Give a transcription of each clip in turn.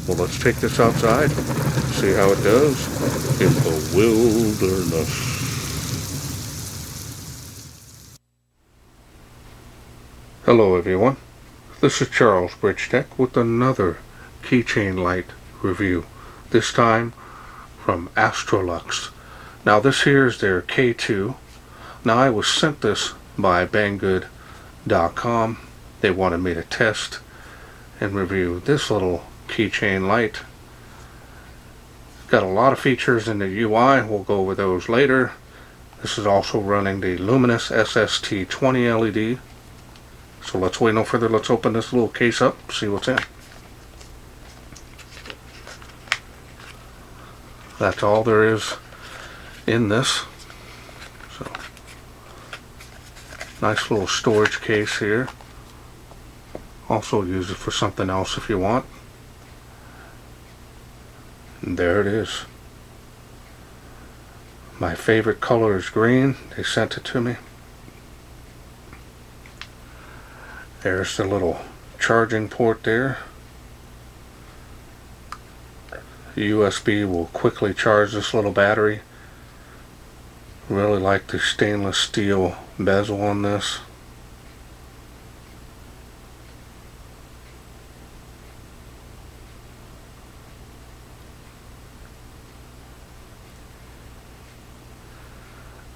Well, let's take this outside, see how it does in the wilderness. Hello everyone, this is Charles BridgTec with another keychain light review, this time from AstroLux. Now this here is their K2. Now I was sent this by Banggood.com. They wanted me to test and review this little keychain light. Got a lot of features in the UI, we'll go over those later. This is also running the luminous SST20 LED. So let's wait no further, let's open this little case up, see what's in. That's all there is in this. So nice little storage case here. Also use it for something else if you want. And there it is. My favorite color is green. They sent it to me. There's the little charging port there. The USB will quickly charge this little battery. Really like the stainless steel bezel on this.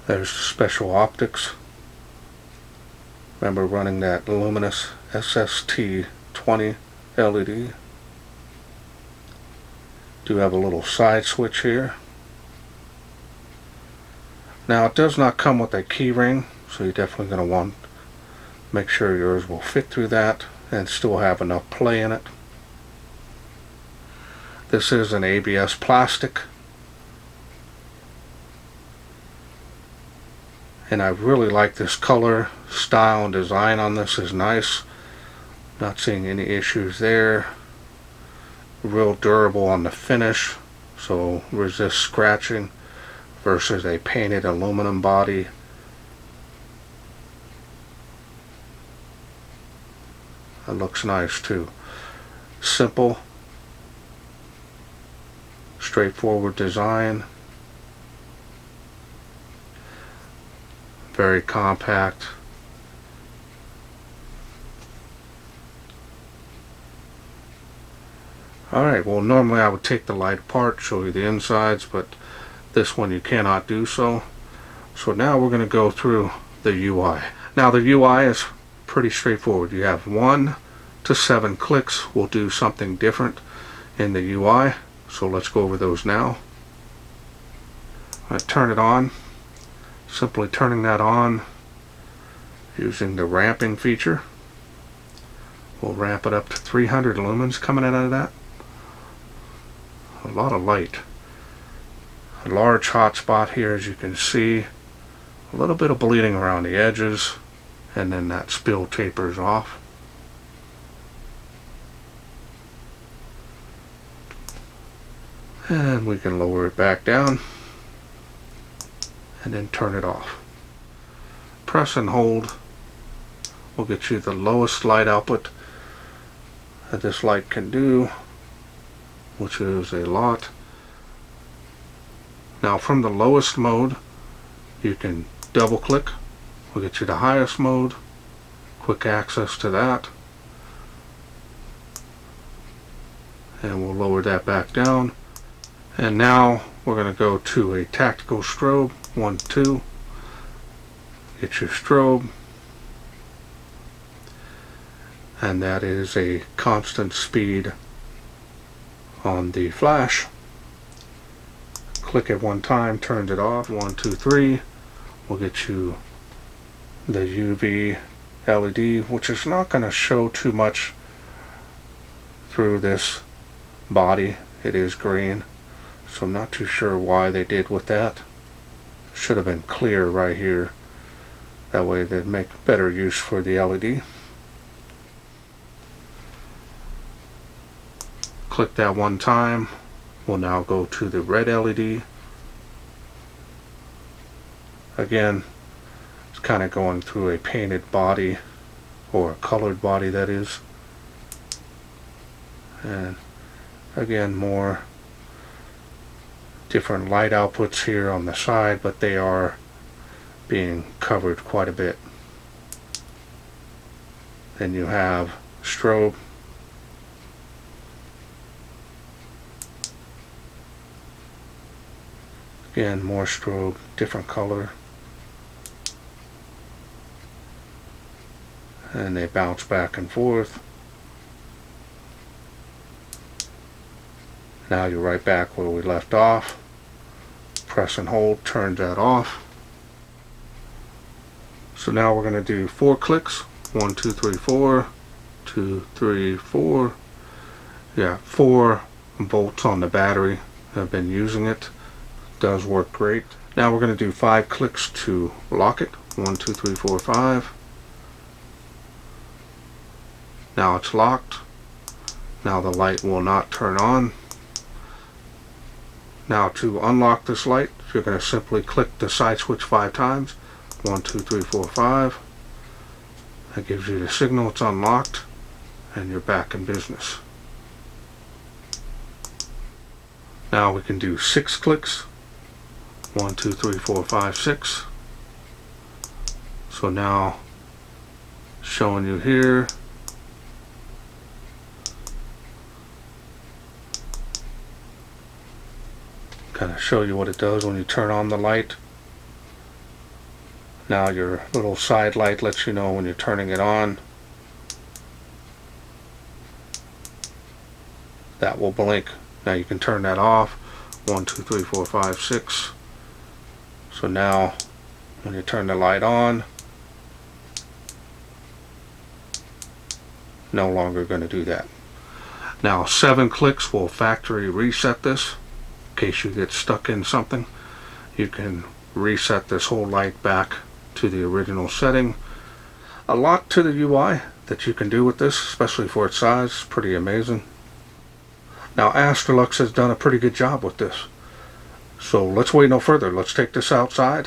There's the special optics. Remember running that luminous SST20 LED. Do have a little side switch here. Now it does not come with a key ring, so you're definitely going to want to make sure yours will fit through that and still have enough play in it. This is an ABS plastic. And I really like this color, style, and design on this is nice. Not seeing any issues there. Real durable on the finish, so resist scratching versus a painted aluminum body. That looks nice too. Simple, straightforward design. Very compact. Alright, well normally I would take the light apart, show you the insides, but this one you cannot do so. So now we're going to go through the UI. Now the UI is pretty straightforward. You have 1 to 7 clicks will do something different in the UI. So let's go over those now. I turn it on. Simply turning that on using the ramping feature. We'll ramp it up to 300 lumens coming out of that. A lot of light. A large hot spot here, as you can see. A little bit of bleeding around the edges, and then that spill tapers off. And we can lower it back down and then turn it off. Press and hold will get you the lowest light output that this light can do, which is a lot. Now from the lowest mode you can double click, will get you the highest mode, quick access to that, and we'll lower that back down. And now we're going to go to a tactical strobe, 1, 2, get your strobe, and that is a constant speed on the flash. Click it one time, turns it off. 1, 2, 3 will get you the UV LED, which is not going to show too much through this body. It is green, so I'm not too sure why they did with that. Should have been clear right here. That way they'd make better use for the LED. Click that one time. We'll now go to the red LED. Again, it's kind of going through a painted body, or a colored body that is. And Again, more different light outputs here on the side, but they are being covered quite a bit. Then you have strobe. Again, more strobe, different color. And they bounce back and forth. Now you're right back where we left off. Press and hold turns that off. So now we're going to do 4 clicks. 1, 2, 3, 4. 2, 3, 4. Yeah, 4 volts on the battery. I've been using it. Does work great. Now we're going to do 5 clicks to lock it. 1, 2, 3, 4, 5. Now it's locked. Now the light will not turn on. Now to unlock this light, you're going to simply click the side switch 5 times. 1, 2, 3, 4, 5. That gives you the signal it's unlocked, and you're back in business. Now we can do 6 clicks. 1, 2, 3, 4, 5, 6. So now showing you here. Kind of show you what it does when you turn on the light. Now your little side light lets you know when you're turning it on. That will blink. Now you can turn that off. 1, 2, 3, 4, 5, 6. So now when you turn the light on, no longer going to do that. Now 7 clicks will factory reset this. In case you get stuck in something, you can reset this whole light back to the original setting. A lot to the UI that you can do with this, especially for its size. Pretty amazing. Now AstroLux has done a pretty good job with this. So let's wait no further. Let's take this outside,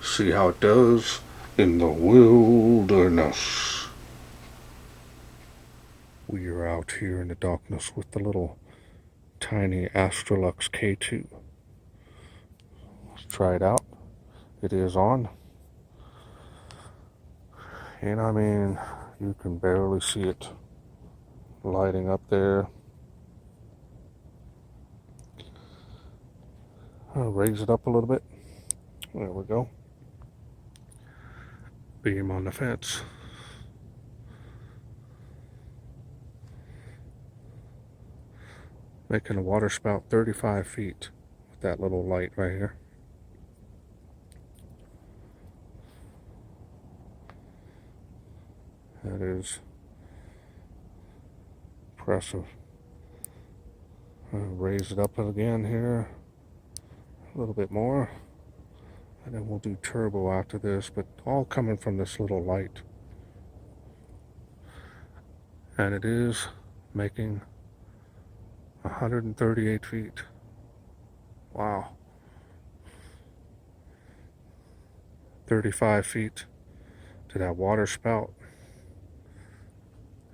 see how it does in the wilderness. We are out here in the darkness with the little tiny AstroLux K2. Let's try it out. It is on. And I mean, you can barely see it lighting up there. I'll raise it up a little bit. There we go. Beam on the fence. Making a water spout 35 feet with that little light right here. That is impressive. I'll raise it up again here a little bit more, and then we'll do turbo after this, but all coming from this little light. And it is making 138 feet. Wow. 35 feet to that water spout.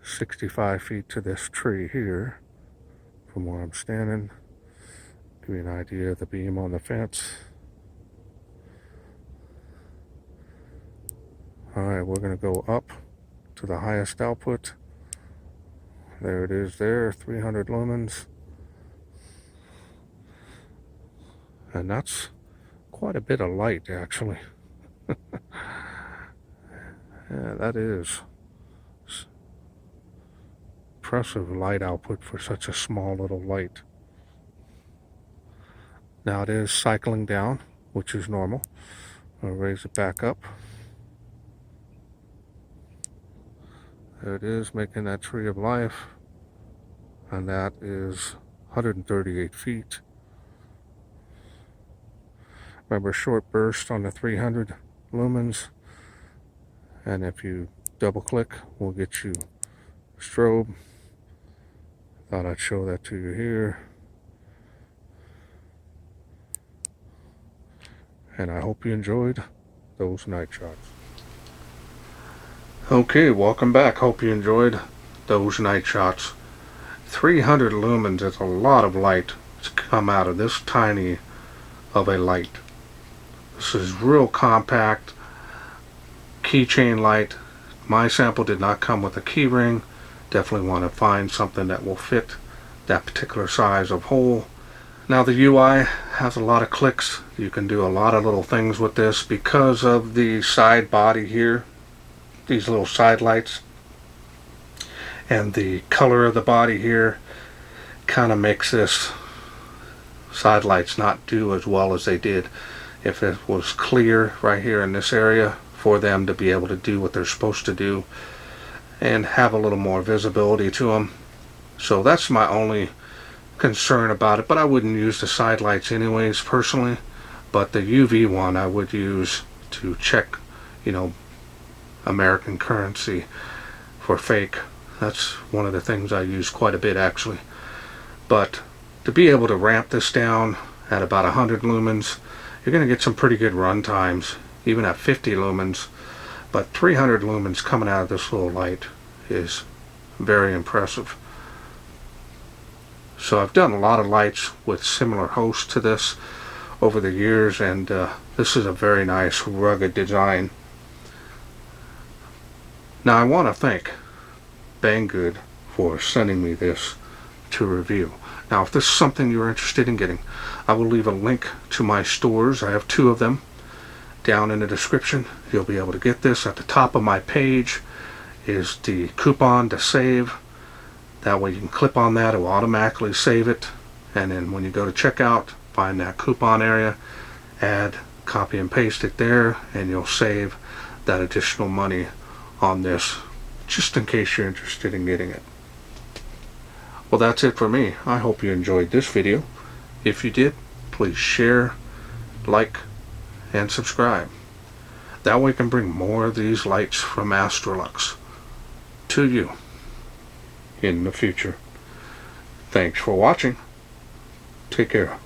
65 feet to this tree here from where I'm standing. Give you an idea of the beam on the fence. Alright, we're going to go up to the highest output. There it is there, 300 lumens. And that's quite a bit of light, actually. Yeah, that is impressive light output for such a small little light. Now it is cycling down, which is normal. I'll raise it back up. There it is, making that tree of life. And that is 138 feet. Remember, short burst on the 300 lumens. And if you double click, we'll get you strobe. Thought I'd show that to you here. And I hope you enjoyed those night shots. Okay, welcome back. Hope you enjoyed those night shots. 300 lumens is a lot of light to come out of this tiny of a light. This is real compact keychain light. My sample did not come with a key ring. Definitely want to find something that will fit that particular size of hole. Now the UI has a lot of clicks. You can do a lot of little things with this because of the side body here, these little side lights, and the color of the body here kind of makes this side lights not do as well as they did if it was clear right here in this area, for them to be able to do what they're supposed to do and have a little more visibility to them. So that's my only concern about it, but I wouldn't use the side lights anyways personally. But the UV one I would use to check, you know, American currency for fake. That's one of the things I use quite a bit actually. But to be able to ramp this down at about 100 lumens, you're going to get some pretty good run times even at 50 lumens. But 300 lumens coming out of this little light is very impressive. So I've done a lot of lights with similar hosts to this over the years, and this is a very nice rugged design. Now I want to thank Banggood for sending me this to review. Now if this is something you're interested in getting, I will leave a link to my stores. I have 2 of them down in the description. You'll be able to get this. At the top of my page is the coupon to save. That way you can click on that, it will automatically save it, and then when you go to checkout, find that coupon area, add, copy and paste it there, and you'll save that additional money on this, just in case you're interested in getting it. Well, that's it for me. I hope you enjoyed this video. If you did, please share, like, and subscribe. That way I can bring more of these lights from AstroLux to you in the future. Thanks for watching. Take care.